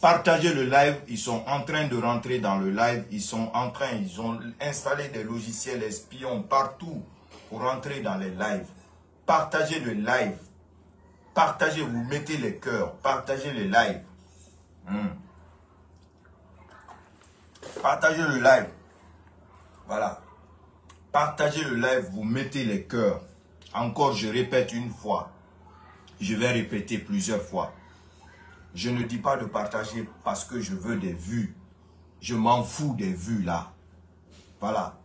Partagez le live. Ils sont en train de rentrer dans le live. Ils ont installé des logiciels espions partout pour rentrer dans les lives. Partagez le live. Partagez, vous mettez les cœurs. Partagez le live. Partagez le live. Voilà. Partagez le live, vous mettez les cœurs. Encore, je répète une fois. Je vais répéter plusieurs fois. Je ne dis pas de partager parce que je veux des vues. Je m'en fous des vues là. Voilà.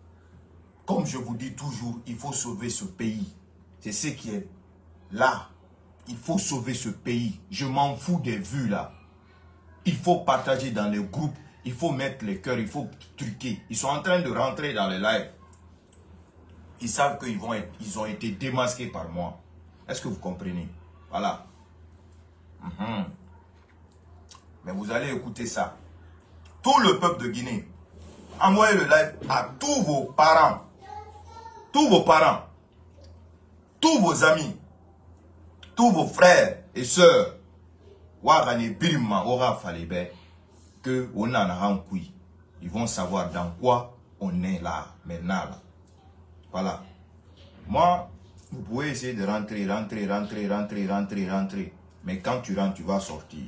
Comme je vous dis toujours, il faut sauver ce pays. C'est ce qui est là. Il faut sauver ce pays. Je m'en fous des vues là. Il faut partager dans les groupes. Il faut mettre les cœurs. Il faut truquer. Ils sont en train de rentrer dans les lives. Ils savent qu'ils ont été démasqués par moi. Est-ce que vous comprenez? Voilà. Mais vous allez écouter ça. Tout le peuple de Guinée, envoyez le live à tous vos parents. Tous vos parents. Tous vos amis. Tous vos frères et sœurs. Que on en a un coup. Ils vont savoir dans quoi on est là, maintenant. Là. Voilà. Moi, vous pouvez essayer de rentrer. Mais quand tu rentres, tu vas sortir.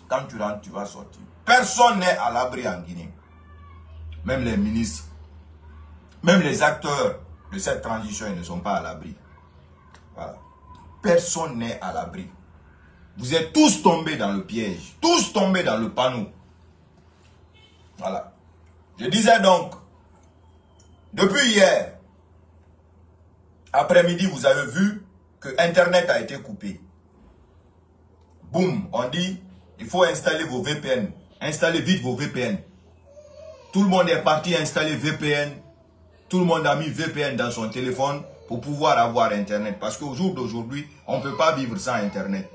Quand tu rentres, tu vas sortir. Personne n'est à l'abri en Guinée. Même les ministres, même les acteurs de cette transition, ils ne sont pas à l'abri. Voilà. Personne n'est à l'abri. Vous êtes tous tombés dans le piège. Tous tombés dans le panneau. Voilà. Je disais donc, depuis hier, après-midi, vous avez vu que Internet a été coupé. Boum, on dit, il faut installer vos VPN. Installez vite vos VPN. Tout le monde est parti installer VPN. Tout le monde a mis VPN dans son téléphone pour pouvoir avoir Internet. Parce qu'au jour d'aujourd'hui, on ne peut pas vivre sans Internet.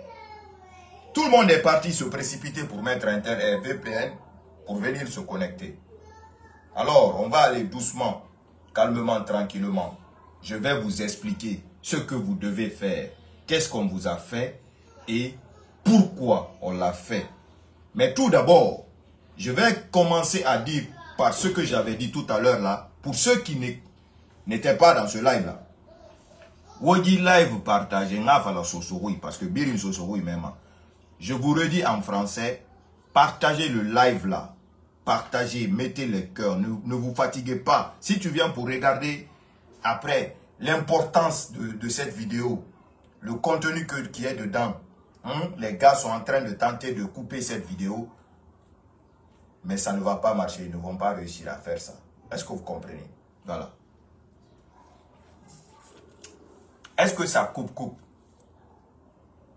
Tout le monde est parti se précipiter pour mettre VPN pour venir se connecter. Alors, on va aller doucement, calmement, tranquillement. Je vais vous expliquer ce que vous devez faire. Qu'est-ce qu'on vous a fait et pourquoi on l'a fait. Mais tout d'abord, je vais commencer à dire par ce que j'avais dit tout à l'heure là, pour ceux qui n'étaient pas dans ce live là. Wodi live partagé, parce que Birin Sosoroui même. Je vous redis en français, partagez le live là. Partagez, mettez les cœurs, ne vous fatiguez pas. Si tu viens pour regarder après l'importance de cette vidéo, le contenu qui est dedans, les gars sont en train de tenter de couper cette vidéo, mais ça ne va pas marcher, ils ne vont pas réussir à faire ça. Est-ce que vous comprenez? Voilà. Est-ce que ça coupe?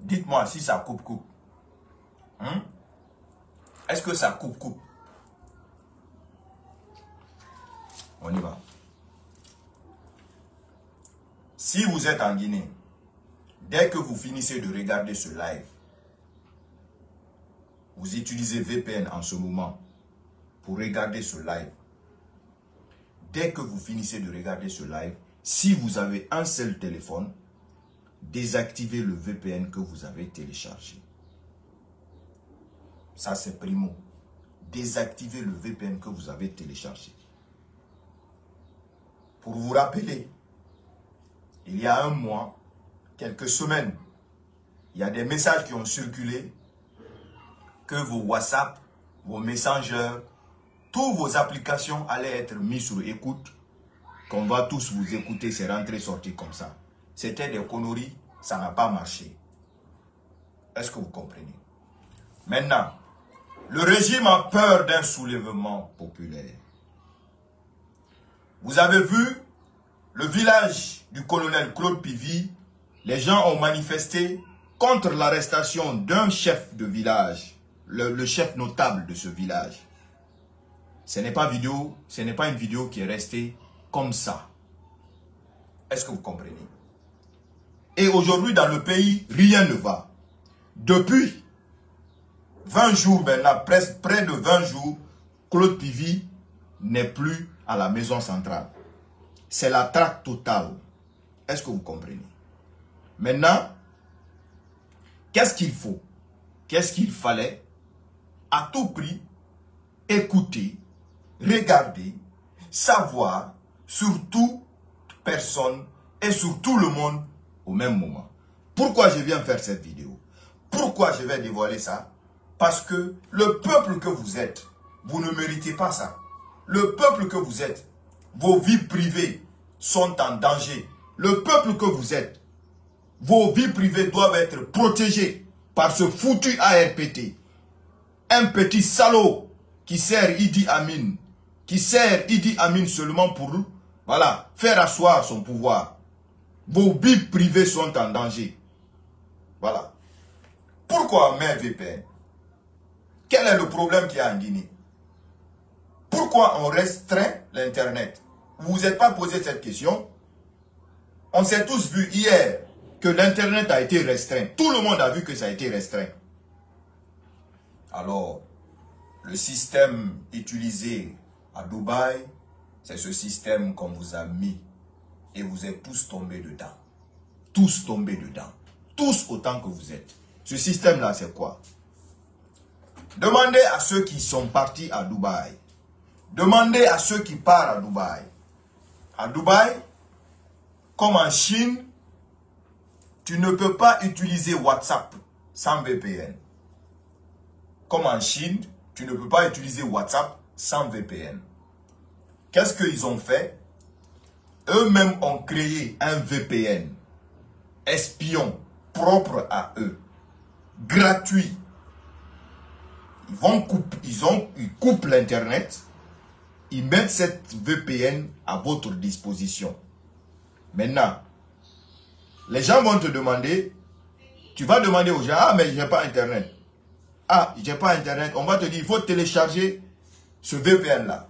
Dites-moi si ça coupe. Est-ce que ça coupe? On y va. Si vous êtes en Guinée, dès que vous finissez de regarder ce live, vous utilisez VPN en ce moment pour regarder ce live. Dès que vous finissez de regarder ce live, si vous avez un seul téléphone, désactivez le VPN que vous avez téléchargé. Ça, c'est primo. Désactivez le VPN que vous avez téléchargé. Pour vous rappeler, il y a un mois, quelques semaines, il y a des messages qui ont circulé que vos WhatsApp, vos Messenger, toutes vos applications allaient être mises sur écoute, qu'on va tous vous écouter, c'est rentré, sorti comme ça. C'était des conneries, ça n'a pas marché. Est-ce que vous comprenez? Maintenant, le régime a peur d'un soulèvement populaire. Vous avez vu le village du colonel Claude Pivy, les gens ont manifesté contre l'arrestation d'un chef de village, le chef notable de ce village. Ce n'est pas une vidéo qui est restée comme ça. Est-ce que vous comprenez? Et aujourd'hui, dans le pays, rien ne va. Depuis 20 jours maintenant, près de 20 jours, Claude Pivy n'est plus à la maison centrale. C'est la traque totale. Est-ce que vous comprenez? Maintenant, qu'est-ce qu'il faut? Qu'est-ce qu'il fallait? À tout prix, écouter, regarder, savoir sur toute personne et sur tout le monde au même moment. Pourquoi je viens faire cette vidéo? Pourquoi je vais dévoiler ça? Parce que le peuple que vous êtes, vous ne méritez pas ça. Le peuple que vous êtes, vos vies privées sont en danger. Le peuple que vous êtes, vos vies privées doivent être protégées par ce foutu ARPT. Un petit salaud qui sert Idi Amin. Qui sert Idi Amin seulement pour, voilà, faire asseoir son pouvoir. Vos vies privées sont en danger. Voilà. Pourquoi on met un VPN? Quel est le problème qu'il y a en Guinée? Pourquoi on restreint l'Internet? Vous vous êtes pas posé cette question? On s'est tous vu hier que l'Internet a été restreint. Tout le monde a vu que ça a été restreint. Alors, le système utilisé à Dubaï, c'est ce système qu'on vous a mis. Et vous êtes tous tombés dedans. Tous tombés dedans. Tous autant que vous êtes. Ce système-là, c'est quoi? Demandez à ceux qui sont partis à Dubaï. Demandez à ceux qui partent à Dubaï. À Dubaï, comme en Chine, tu ne peux pas utiliser WhatsApp sans VPN. Comme en Chine, tu ne peux pas utiliser WhatsApp sans VPN. Qu'est-ce qu'ils ont fait? Eux-mêmes ont créé un VPN espion propre à eux, gratuit. Ils coupent l'Internet, ils mettent cette VPN à votre disposition. Maintenant, les gens vont te demander, tu vas demander aux gens, ah mais j'ai pas Internet. Ah, j'ai pas Internet. On va te dire, il faut télécharger ce VPN-là.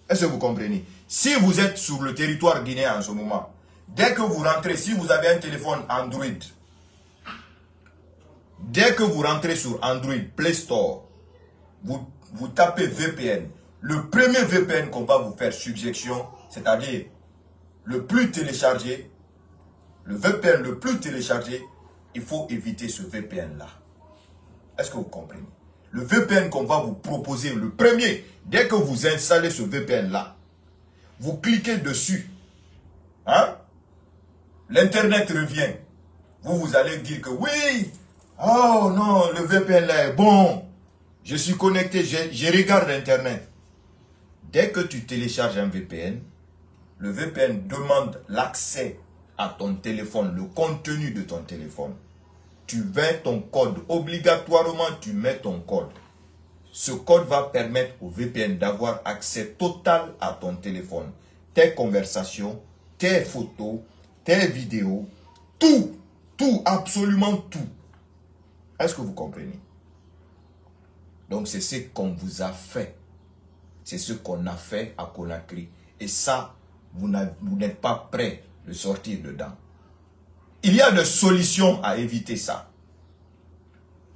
Est-ce que vous comprenez? Si vous êtes sur le territoire guinéen en ce moment, dès que vous rentrez, si vous avez un téléphone Android, dès que vous rentrez sur Android Play Store, vous tapez VPN. Le premier VPN qu'on va vous faire subjection, c'est-à-dire le plus téléchargé, le VPN le plus téléchargé, il faut éviter ce VPN-là. Est-ce que vous comprenez? Le VPN qu'on va vous proposer, le premier, dès que vous installez ce VPN-là, vous cliquez dessus. Hein? L'Internet revient. Vous allez dire que oui, oh non, le VPN là est bon. Je suis connecté, je regarde Internet. Dès que tu télécharges un VPN, le VPN demande l'accès à ton téléphone, le contenu de ton téléphone. Tu mets ton code, obligatoirement tu mets ton code. Ce code va permettre au VPN d'avoir accès total à ton téléphone. Tes conversations, tes photos, tes vidéos, tout, absolument tout. Est-ce que vous comprenez? Donc c'est ce qu'on vous a fait. C'est ce qu'on a fait à Conakry. Et ça, vous n'êtes pas prêt de sortir dedans. Il y a des solutions à éviter ça.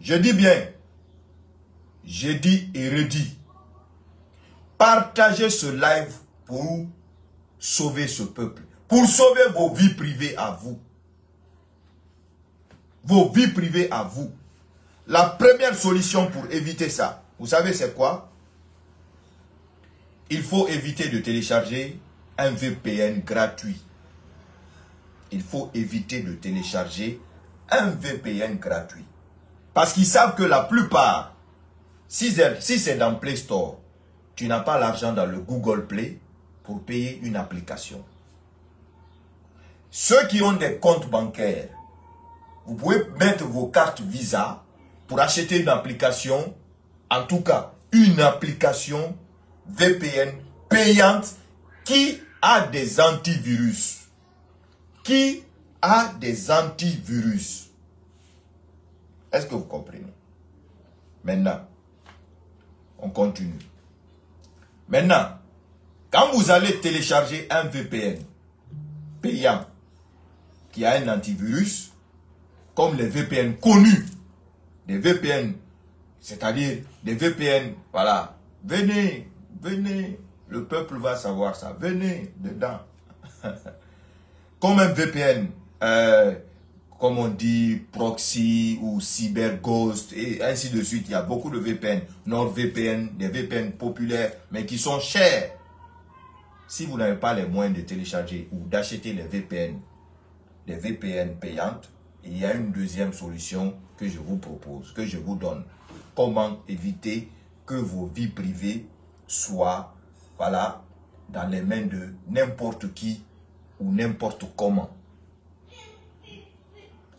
Je dis bien, j'ai dit et redit. Partagez ce live pour sauver ce peuple. Pour sauver vos vies privées à vous. Vos vies privées à vous. La première solution pour éviter ça, vous savez c'est quoi? Il faut éviter de télécharger un VPN gratuit. Il faut éviter de télécharger un VPN gratuit. Parce qu'ils savent que la plupart, si c'est dans Play Store, tu n'as pas l'argent dans le Google Play pour payer une application. Ceux qui ont des comptes bancaires, vous pouvez mettre vos cartes Visa pour acheter une application, en tout cas une application VPN payante qui a des antivirus. Qui a des antivirus. Est-ce que vous comprenez? Maintenant, on continue. Maintenant, quand vous allez télécharger un VPN payant qui a un antivirus, comme les VPN connus, des VPN, c'est-à-dire des VPN, voilà, venez, le peuple va savoir ça, venez dedans. Comme un VPN, comme on dit, proxy ou cyberghost et ainsi de suite. Il y a beaucoup de VPN, NordVPN, des VPN populaires, mais qui sont chers. Si vous n'avez pas les moyens de télécharger ou d'acheter les VPN payantes, il y a une deuxième solution que je vous propose, que je vous donne. Comment éviter que vos vies privées soient, voilà, dans les mains de n'importe qui ou n'importe comment.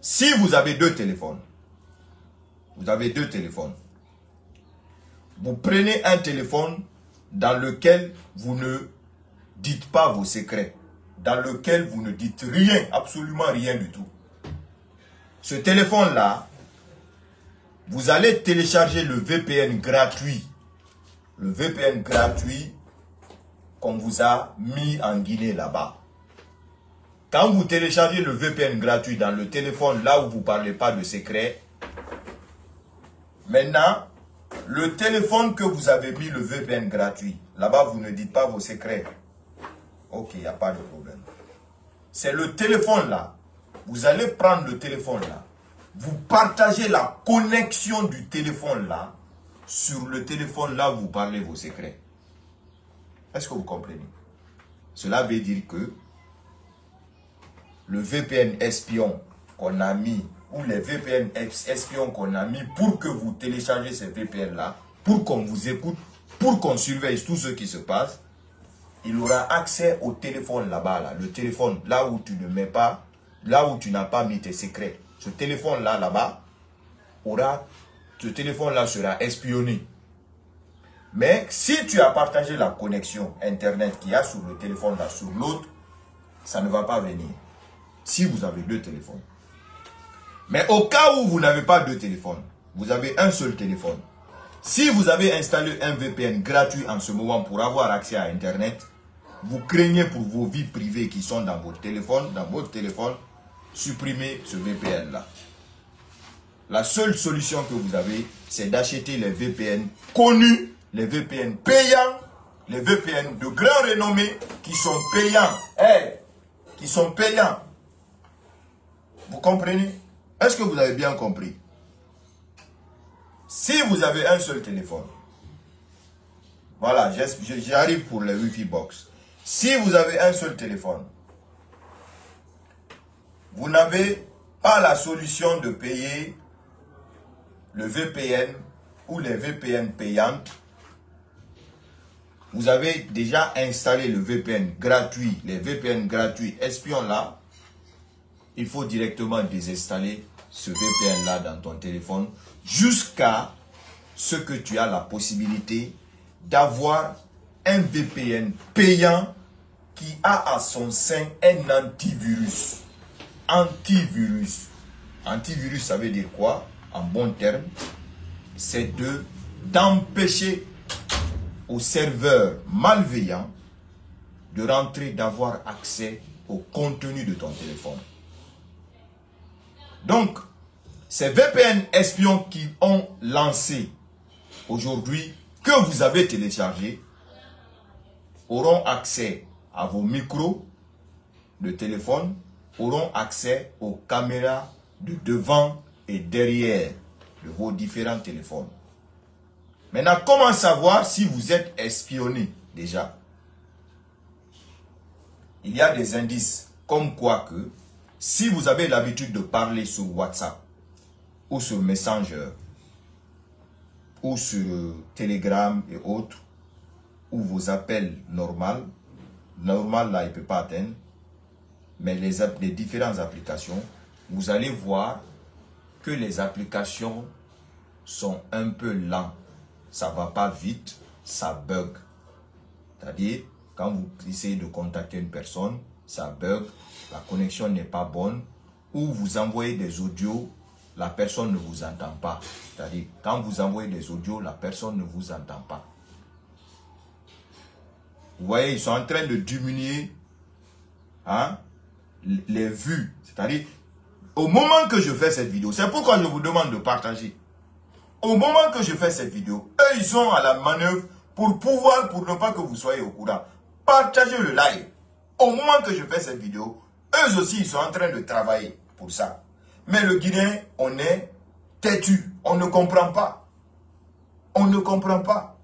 Si vous avez deux téléphones, vous prenez un téléphone dans lequel vous ne dites pas vos secrets, dans lequel vous ne dites rien, absolument rien du tout. Ce téléphone-là, vous allez télécharger le VPN gratuit. Le VPN gratuit qu'on vous a mis en Guinée là-bas. Quand vous téléchargez le VPN gratuit dans le téléphone, là où vous ne parlez pas de secret, maintenant, le téléphone que vous avez mis le VPN gratuit, là-bas, vous ne dites pas vos secrets. Ok, il n'y a pas de problème. C'est le téléphone là. Vous allez prendre le téléphone là. Vous partagez la connexion du téléphone là sur le téléphone là où vous parlez vos secrets. Est-ce que vous comprenez? Cela veut dire que le VPN espion qu'on a mis, ou les VPN espions qu'on a mis pour que vous téléchargez ces VPN là, pour qu'on vous écoute, pour qu'on surveille tout ce qui se passe, il aura accès au téléphone là-bas, là, le téléphone là où tu ne mets pas, là où tu n'as pas mis tes secrets. Ce téléphone là, là-bas, ce téléphone là sera espionné. Mais si tu as partagé la connexion internet qu'il y a sur le téléphone là, sur l'autre, ça ne va pas venir. Si vous avez deux téléphones. Mais au cas où vous n'avez pas deux téléphones, vous avez un seul téléphone. Si vous avez installé un VPN gratuit en ce moment pour avoir accès à Internet, vous craignez pour vos vies privées qui sont dans votre téléphone, supprimez ce VPN là. La seule solution que vous avez, c'est d'acheter les VPN connus, les VPN payants, les VPN de grand renommée qui sont payants. Qui sont payants. Vous comprenez? Est-ce que vous avez bien compris? Si vous avez un seul téléphone, voilà, j'arrive pour le Wi-Fi box. Si vous avez un seul téléphone, vous n'avez pas la solution de payer le VPN ou les VPN payantes. Vous avez déjà installé le VPN gratuit, les VPN gratuits espions là. Il faut directement désinstaller ce VPN là dans ton téléphone jusqu'à ce que tu as la possibilité d'avoir un VPN payant qui a à son sein un antivirus. Antivirus, ça veut dire quoi? En bon terme, c'est d'empêcher aux serveurs malveillants de rentrer, d'avoir accès au contenu de ton téléphone. Donc, ces VPN espions qui ont lancé aujourd'hui, que vous avez téléchargé, auront accès à vos micros de téléphone, auront accès aux caméras de devant et derrière de vos différents téléphones. Maintenant, comment savoir si vous êtes espionné déjà? Il y a des indices comme quoi que si vous avez l'habitude de parler sur WhatsApp ou sur Messenger ou sur Telegram et autres, ou vos appels normaux là, il ne peut pas atteindre, mais les différentes applications, vous allez voir que les applications sont un peu lentes. Ça ne va pas vite, ça bug. C'est-à-dire, quand vous essayez de contacter une personne, ça bug, la connexion n'est pas bonne, ou vous envoyez des audios, la personne ne vous entend pas. C'est-à-dire, quand vous envoyez des audios, la personne ne vous entend pas. Vous voyez, ils sont en train de diminuer les vues. C'est-à-dire, au moment que je fais cette vidéo, c'est pourquoi je vous demande de partager. Au moment que je fais cette vidéo, eux, ils sont à la manœuvre pour ne pas que vous soyez au courant. Partagez le live. Au moment que je fais cette vidéo, eux aussi, ils sont en train de travailler pour ça. Mais le Guinéen, on est têtu. On ne comprend pas. On ne comprend pas.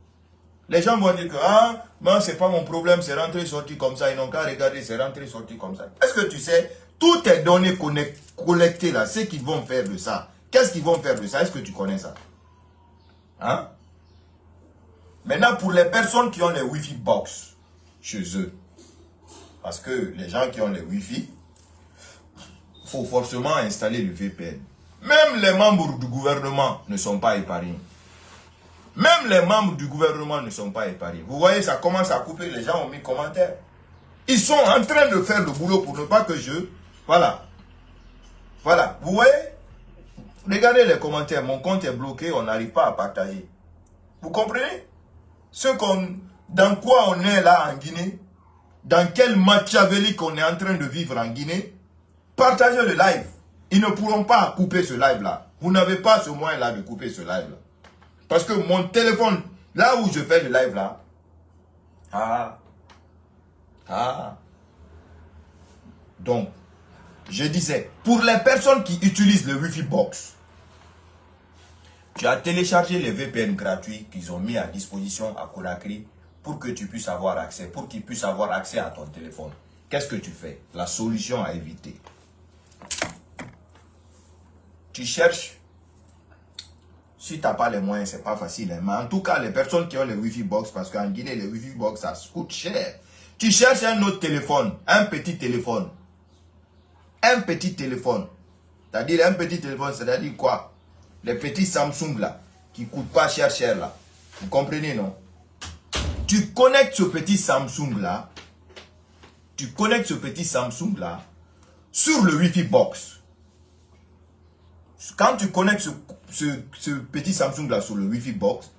Les gens vont dire que, ah, ben, c'est pas mon problème, c'est rentré, sorti comme ça. Ils n'ont qu'à regarder, c'est rentré, sorti comme ça. Est-ce que tu sais, toutes tes données collectées là, ce qu'ils vont faire de ça, qu'est-ce qu'ils vont faire de ça? Est-ce que tu connais ça? Hein? Maintenant, pour les personnes qui ont les Wi-Fi box chez eux, parce que les gens qui ont les Wi-Fi, il faut forcément installer le VPN. Même les membres du gouvernement ne sont pas épargnés. Même les membres du gouvernement ne sont pas épargnés. Vous voyez, ça commence à couper, les gens ont mis commentaires. Ils sont en train de faire le boulot pour ne pas que je... Voilà. Voilà. Vous voyez? Regardez les commentaires. Mon compte est bloqué, on n'arrive pas à partager. Vous comprenez? Dans quoi on est là en Guinée? Dans quel machiavélique on est en train de vivre en Guinée? Partagez le live. Ils ne pourront pas couper ce live-là. Vous n'avez pas ce moyen-là de couper ce live-là. Parce que mon téléphone, là où je fais le live là, donc, je disais, pour les personnes qui utilisent le Wi-Fi box, tu as téléchargé les VPN gratuits qu'ils ont mis à disposition à Conakry pour que tu puisses avoir accès, pour qu'ils puissent avoir accès à ton téléphone. Qu'est-ce que tu fais? La solution à éviter. Tu cherches. Si tu n'as pas les moyens, ce n'est pas facile. Hein. Mais en tout cas, les personnes qui ont les Wi-Fi box, parce qu'en Guinée, les Wi-Fi box, ça coûte cher. Tu cherches un autre téléphone, un petit téléphone. Un petit téléphone. C'est-à-dire un petit téléphone, c'est-à-dire quoi? Les petits Samsung là, qui ne coûtent pas cher là. Vous comprenez, non? Tu connectes ce petit Samsung là. Tu connectes ce petit Samsung là sur le Wi-Fi box. Quand tu connectes ce petit Samsung là sur le Wi-Fi box,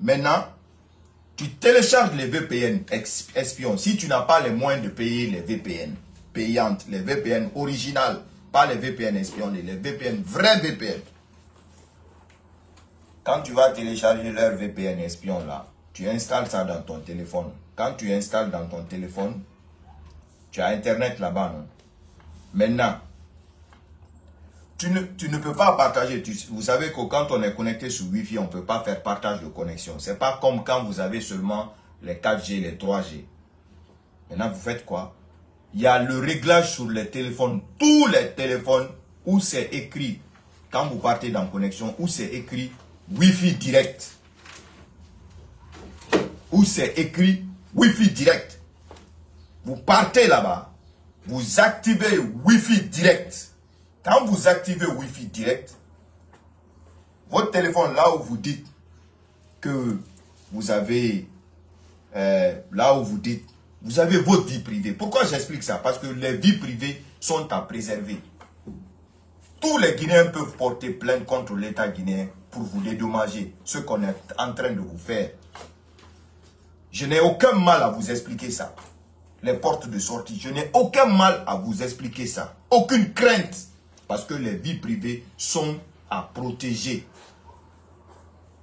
maintenant, tu télécharges les VPN espions. Si tu n'as pas les moyens de payer les VPN payantes, les VPN originales, pas les VPN espions, les VPN, vrais VPN. Quand tu vas télécharger leur VPN espion là, tu installes ça dans ton téléphone. Quand tu installes dans ton téléphone, tu as Internet là-bas, non? Maintenant, tu ne peux pas partager. Vous savez que quand on est connecté sur Wi-Fi, on ne peut pas faire partage de connexion. Ce n'est pas comme quand vous avez seulement les 4G, les 3G. Maintenant, vous faites quoi? Il y a le réglage sur les téléphones. Tous les téléphones où c'est écrit, quand vous partez dans connexion, où c'est écrit Wi-Fi direct. Où c'est écrit Wi-Fi direct. Vous partez là-bas, vous activez Wi-Fi direct. Quand vous activez Wi-Fi direct, votre téléphone, là où vous dites que vous avez, là où vous dites, vous avez votre vie privée. Pourquoi j'explique ça? Parce que les vies privées sont à préserver. Tous les Guinéens peuvent porter plainte contre l'État guinéen pour vous dédommager, ce qu'on est en train de vous faire. Je n'ai aucun mal à vous expliquer ça. Les portes de sortie, je n'ai aucun mal à vous expliquer ça. Aucune crainte. Parce que les vies privées sont à protéger.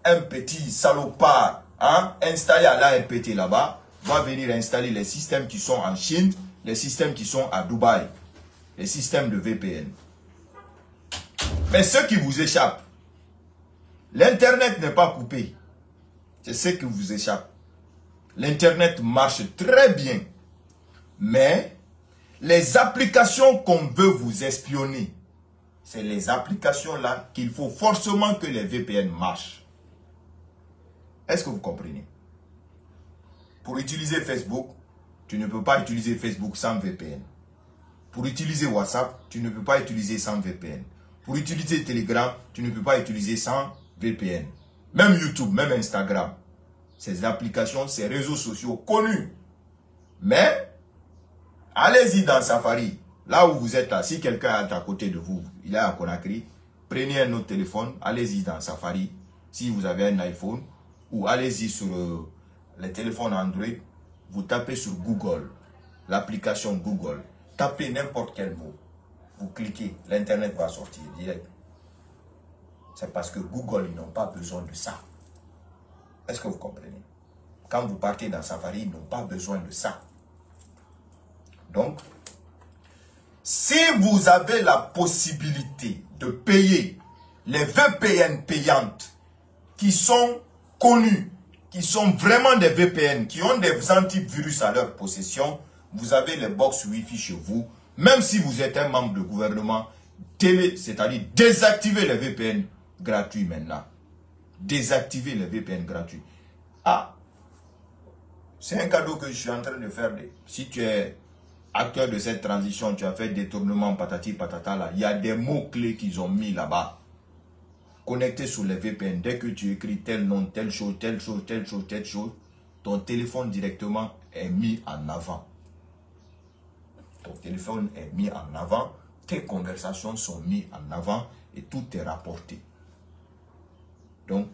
Un petit salopard installé à l'ARPT là-bas va venir installer les systèmes qui sont en Chine, les systèmes qui sont à Dubaï, les systèmes de VPN. Mais ce qui vous échappe, l'Internet n'est pas coupé. C'est ce qui vous échappe. L'Internet marche très bien. Mais les applications qu'on veut vous espionner, c'est les applications-là qu'il faut forcément que les VPN marchent. Est-ce que vous comprenez? Pour utiliser Facebook, tu ne peux pas utiliser Facebook sans VPN. Pour utiliser WhatsApp, tu ne peux pas utiliser sans VPN. Pour utiliser Telegram, tu ne peux pas utiliser sans VPN. Même YouTube, même Instagram. Ces applications, ces réseaux sociaux connus. Mais, allez-y dans Safari. Là où vous êtes là, si quelqu'un est à côté de vous, il est à Conakry, prenez un autre téléphone, allez-y dans Safari, si vous avez un iPhone, ou allez-y sur les téléphones Android, vous tapez sur Google, l'application Google, tapez n'importe quel mot, vous cliquez, l'Internet va sortir direct. C'est parce que Google, ils n'ont pas besoin de ça. Est-ce que vous comprenez? Quand vous partez dans Safari, ils n'ont pas besoin de ça. Donc, Si vous avez la possibilité de payer les VPN payantes qui sont connues, qui sont vraiment des VPN, qui ont des antivirus à leur possession, vous avez les box Wi-Fi chez vous. Même si vous êtes un membre de gouvernement, c'est-à-dire désactivez les VPN gratuits maintenant. Désactivez les VPN gratuits. Ah, c'est un cadeau que je suis en train de faire. Si tu es acteur de cette transition, tu as fait détournement patati patata là, il y a des mots-clés qu'ils ont mis là-bas. Connectés sur les VPN. Dès que tu écris tel nom, telle chose, telle chose, telle chose, telle chose, ton téléphone directement est mis en avant. Ton téléphone est mis en avant, tes conversations sont mises en avant et tout est rapporté. Donc,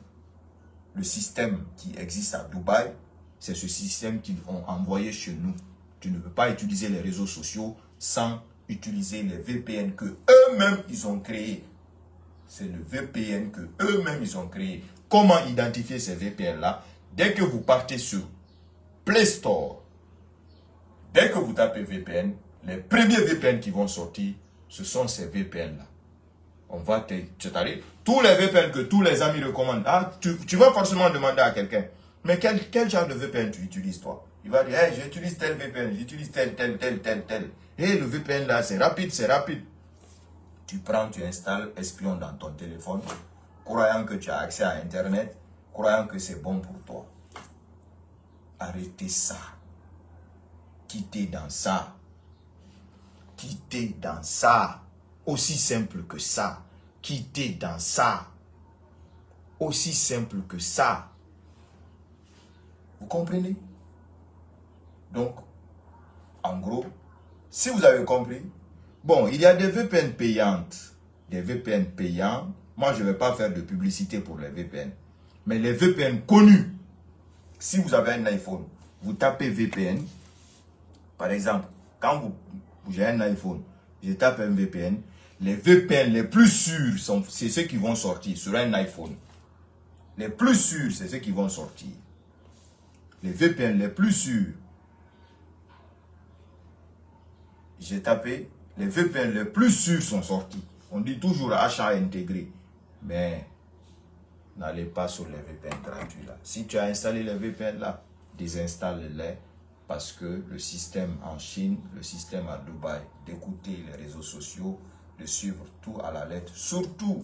le système qui existe à Dubaï, c'est ce système qu'ils ont envoyé chez nous. Tu ne peux pas utiliser les réseaux sociaux sans utiliser les VPN que eux-mêmes ils ont créés. C'est le VPN que eux-mêmes ils ont créé. Comment identifier ces VPN-là? Dès que vous partez sur Play Store, dès que vous tapez VPN, les premiers VPN qui vont sortir, ce sont ces VPN-là. On va c'est-à-dire, tous les VPN que tous les amis recommandent, ah, tu vas forcément demander à quelqu'un, mais quel genre de VPN tu utilises toi? Il va dire, hey, j'utilise tel VPN, j'utilise tel. Et le VPN là, c'est rapide, c'est rapide. Tu prends, tu installes Espion dans ton téléphone, croyant que tu as accès à Internet, croyant que c'est bon pour toi. Arrêtez ça. Quittez dans ça. Quittez dans ça. Aussi simple que ça. Quittez dans ça. Aussi simple que ça. Vous comprenez? Donc, en gros, si vous avez compris, bon, il y a des VPN payantes. Des VPN payants. Moi, je ne vais pas faire de publicité pour les VPN. Mais les VPN connus, si vous avez un iPhone, vous tapez VPN. Par exemple, quand j'ai un iPhone, je tape un VPN. Les VPN les plus sûrs, c'est ceux qui vont sortir sur un iPhone. Les plus sûrs, c'est ceux qui vont sortir. Les VPN les plus sûrs. J'ai tapé, les VPN les plus sûrs sont sortis. On dit toujours achat intégré. Mais n'allez pas sur les VPN gratuits là. Si tu as installé les VPN là, désinstalle-les. Parce que le système en Chine, le système à Dubaï, d'écouter les réseaux sociaux, de suivre tout à la lettre, surtout,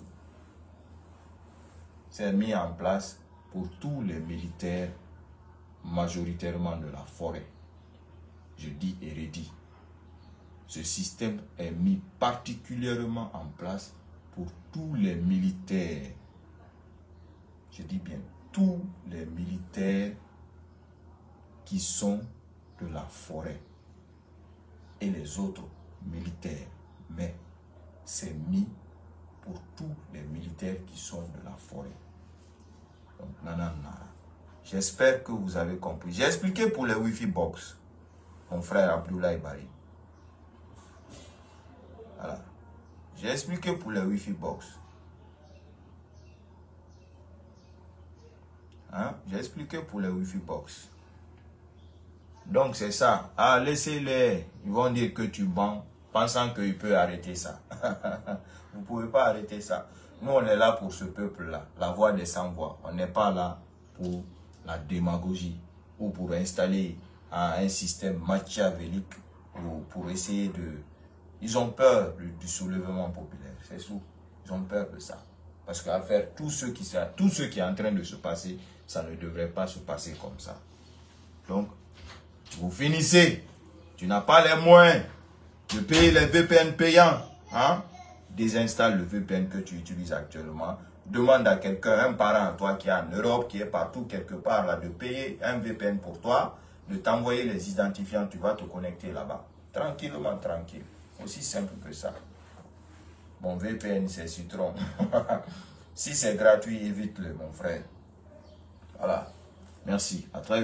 c'est mis en place pour tous les militaires, majoritairement de la forêt. Je dis et redis. Ce système est mis particulièrement en place pour tous les militaires. Je dis bien, tous les militaires qui sont de la forêt et les autres militaires, mais c'est mis pour tous les militaires qui sont de la forêt. Donc, nanana. J'espère que vous avez compris. J'ai expliqué pour les Wi-Fi box, mon frère Abdoulaye Bari. Voilà. J'ai expliqué pour les Wi-Fi box. Hein? J'ai expliqué pour les Wi-Fi box. Donc c'est ça. Ah, laissez-les. Ils vont dire que tu mens, pensant qu'ils peuvent arrêter ça. Vous ne pouvez pas arrêter ça. Nous, on est là pour ce peuple-là, la voix des sans-voix. On n'est pas là pour la démagogie ou pour installer un système machiavélique ou pour essayer de... Ils ont peur du soulèvement populaire, c'est tout. Ils ont peur de ça. Parce qu'à faire tout ce qui est en train de se passer, ça ne devrait pas se passer comme ça. Donc, vous finissez. Tu n'as pas les moyens de payer les VPN payants. Hein? Désinstalle le VPN que tu utilises actuellement. Demande à quelqu'un, un parent à toi qui est en Europe, qui est partout quelque part là, de payer un VPN pour toi, de t'envoyer les identifiants, tu vas te connecter là-bas. Tranquillement, tranquille. Aussi simple que ça. Mon VPN, c'est Citron. Si c'est gratuit, évite-le, mon frère. Voilà. Merci. À très vite.